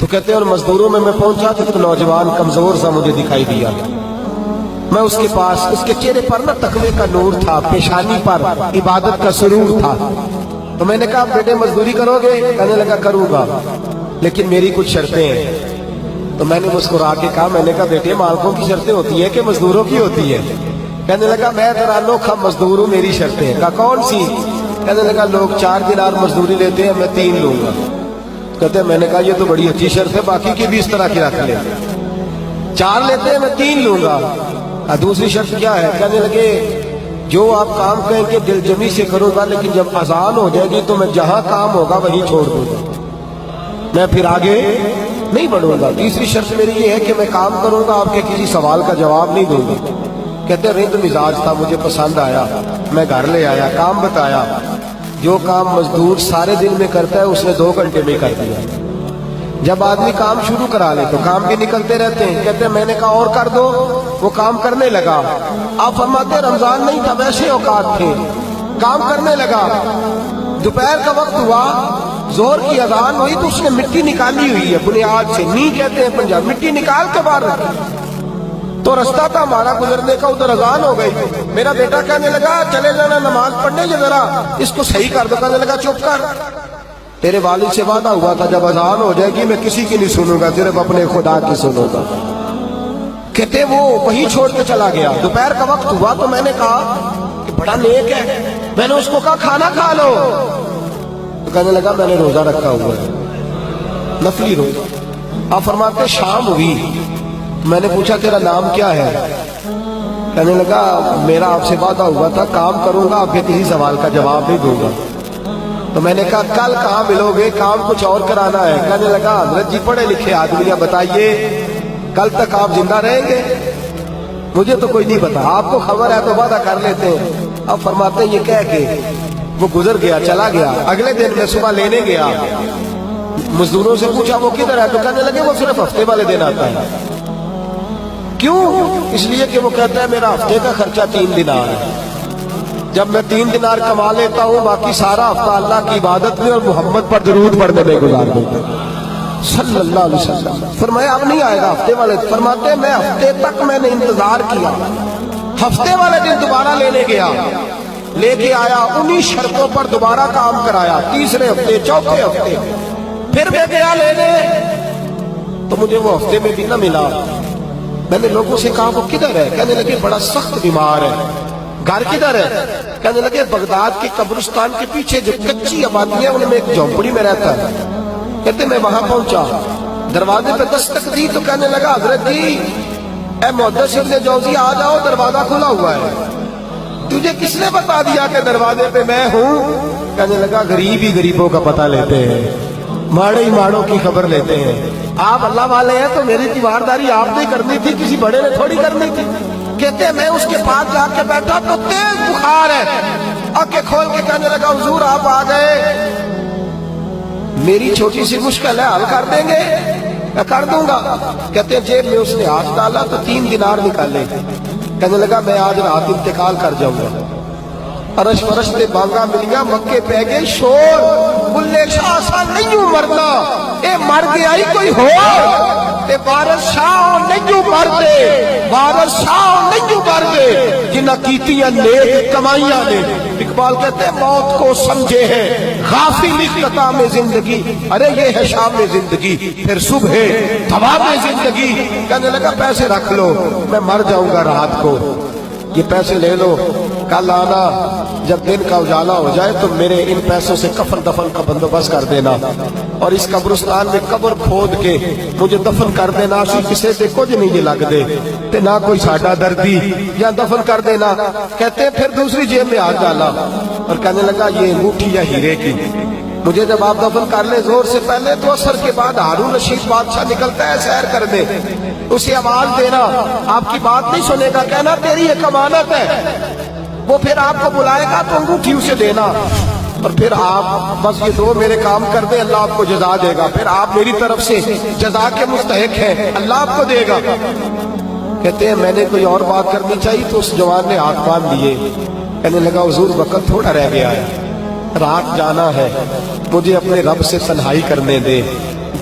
تو کہتے ہیں اور مزدوروں میں پہنچا تو ایک نوجوان کمزور سا مجھے دکھائی دیا. میں اس کے پاس، اس کے چہرے پر نا تقوی کا نور تھا، پیشانی پر عبادت کا سرور تھا. تو میں نے کہا بیٹے مزدوری کرو گے؟ کہنے لگا کروں گا لیکن میری کچھ شرطیں ہیں. تو میں نے مسکرا کے کہا، میں نے کہا بیٹے مالکوں کی شرطیں ہوتی ہیں کہ مزدوروں کی ہوتی ہے؟ کہنے لگا میں ذرا انوکھا مزدور ہوں، میری شرطیں ہیں. کہا کون سی؟ کہنے لگا لوگ 4 دینار مزدوری لیتے ہیں، میں 3 لوں گا. کہتے ہیں میں نے کہا یہ تو بڑی اچھی شرط ہے، باقی کی بھی اس طرح کی رکھ لیں. 4 لیتے ہیں، میں 3 لوں گا. دوسری شرط کیا ہے؟ کہنے لگے جو آپ کام کہیں کہ دل جمی سے کروں گا، لیکن جب اذان ہو جائے گی تو میں جہاں کام ہوگا وہیں چھوڑ دوں گا، میں پھر آگے نہیں بڑھوں گا. تیسری شرط میری یہ ہے کہ میں کام کروں گا، آپ کے کسی سوال کا جواب نہیں دوں گا. کہتے ہیں رند مزاج تھا، مجھے پسند آیا، میں گھر لے آیا، کام بتایا. جو کام مزدور سارے دن میں کرتا ہے اس نے 2 گھنٹے میں کر دیا. جب آدمی کام شروع کرا لے تو کام بھی نکلتے رہتے ہیں. کہتے ہیں میں نے کہا اور کر دو، وہ کام کرنے لگا. آپ فرماتے رمضان نہیں تھا، ویسے اوقات تھے، کام کرنے لگا. دوپہر کا وقت ہوا، زور کی اذان ہوئی تو اس نے مٹی نکالی ہوئی ہے بنیاد سے، نی کہتے ہیں پنجاب، مٹی نکال کے باہر رکھی. تو رستہ تھا ہمارا گزرنے کا، ادھر اذان ہو گئی. میرا بیٹا کہنے لگا چلے جانا نماز پڑھنے، یہ ذرا اس کو صحیح کر دو. کہنے لگا چپ کر، تیرے والد سے وعدہ ہوا تھا جب اذان ہو جائے گی میں کسی کی نہیں سنوں گا، صرف اپنے خدا کی سنوں گا. کہتے وہ وہی چھوڑ کے چلا گیا. دوپہر کا وقت ہوا تو میں نے کہا کہ بڑا نیک ہے، میں نے اس کو کہا کھانا کھا لو. تو کہنے لگا میں نے روزہ رکھا ہوا ہے، نفلی روزہ. آپ فرماتے شام ہوئی، میں نے پوچھا تیرا نام کیا ہے؟ کہنے لگا میرا آپ سے وعدہ ہوا تھا کام کروں گا، آپ کے کسی سوال کا جواب نہیں دوں گا. تو میں نے کہا کل کہاں ملو گے، کام کچھ اور کرانا ہے. کہنے لگا حضرت جی پڑھے لکھے آدمی ہیں، بتائیے کل تک آپ زندہ رہیں گے؟ مجھے تو کوئی نہیں پتا، آپ کو خبر ہے تو وعدہ کر لیتے ہیں. اب فرماتے ہیں یہ کہہ کے وہ گزر گیا، چلا گیا. اگلے دن میں صبح لینے گیا، مزدوروں سے پوچھا وہ کدھر ہے؟ تو کہنے لگے وہ صرف ہفتے والے دن آتا ہے. کیوں؟ اس لیے کہ وہ کہتا ہے میرا ہفتے کا خرچہ 3 دینار ہے، جب میں 3 دینار کما لیتا ہوں باقی سارا ہفتہ اللہ کی عبادت میں اور محمد پر درود پڑھنے میں گزار دیتا ہوں صلی اللہ علیہ وسلم. فرمایا اب نہیں آئے گا ہفتے والے. فرماتے میں ہفتے تک میں نے انتظار کیا، ہفتے والے دن دوبارہ لینے گیا، لے کے آیا، انہی شرطوں پر دوبارہ کام کرایا. تیسرے ہفتے، چوتھے ہفتے پھر میں گیا لینے تو مجھے وہ ہفتے میں بھی نہ ملا. میں نے لوگوں سے کہا وہ کدھر ہے؟ کہنے لگے بڑا سخت بیمار ہے. گھر کدھر ہے؟ کہنے لگے بغداد کے قبرستان کے پیچھے جو کچی آبادی ہے ان میں ایک جھونپڑی میں رہتا ہے. کہتے میں وہاں پہنچا، دروازے پہ دستک دی تو کہنے لگا حضرت جی اے محدث ابن جوزی آ جاؤ، دروازہ کھلا ہوا ہے. تجھے کس نے بتا دیا کہ دروازے پہ میں ہوں؟ کہنے لگا غریب ہی غریبوں کا پتہ لیتے ہیں، ماڑے ہی ماڑوں کی خبر لیتے ہیں. آپ اللہ والے ہیں تو میری تیمارداری آپ نے کرنی تھی، کسی بڑے نے تھوڑی کرنی تھی. کہتے ہیں میں اس کے پاس جا کے بیٹھا تو تیز بخار ہے، آنکھیں کھول کے کہنے لگا حضور آپ آ گئے، میری چھوٹی سی مشکل ہے، حل کر دیں گے؟ میں کر دوں گا. کہتے ہیں جیب میں اس نے ہاتھ ڈالا تو 3 دینار نکالے. کہنے لگا میں آج رات انتقال کر جاؤں گا. عرش فرش تے بانگا ملیا، مکے پہ گئے شور، بلے شاہ سا نہیں ہوں مرنا، اے مر گیا ہی کوئی ہو، تے وارث شاہ نہیں ہوں مردے، وارث شاہ نہیں ہوں مردے جنہ کیتیاں نیک کمائیاں نے. اقبال کہتے ہیں موت کو سمجھے ہیں غافل اختتام زندگی، ارے یہ ہے شام زندگی پھر صبح دوام زندگی. کہنے لگا پیسے رکھ لو، میں مر جاؤں گا رات کو، یہ پیسے لے لو، کل آنا جب دن کا اجالا ہو جائے تو میرے ان پیسوں سے کفن دفن کا بندوبست کر دینا، اور اس قبرستان میں قبر کھود کے مجھے دفن کر دینا. اسی کسے سے کچھ نہیں لگ دے تے نہ کوئی ساڈا دردی، یا دفن کر دینا. کہتے ہیں پھر دوسری جیب میں ہاتھ ڈالا اور کہنے لگا یہ انگوٹھی یا ہیرے کی، مجھے جب آپ دفن کر لیں زور سے پہلے تو اثر کے بعد ہارون رشید بادشاہ نکلتا ہے سیر کرنے، اسے آواز دینا، آپ کی بات نہیں سنے گا، کہنا تیری ایک امانت ہے. وہ پھر آپ کو بلائے گا تو انگوٹھی اسے دینا، اور پھر آپ بس یہ دو میرے کام کر دیں، اللہ آپ کو جزا دے گا. پھر آپ میری طرف سے جزا کے مستحق ہیں، اللہ آپ کو دے گا. کہتے ہیں میں نے کوئی اور بات کرنی چاہیے تو اس جوان نے ہاتھ باندھ دیے. کہنے لگا حضور وقت تھوڑا رہ گیا ہے، رات جانا ہے، مجھے اپنے رب سے تنہائی کرنے دے،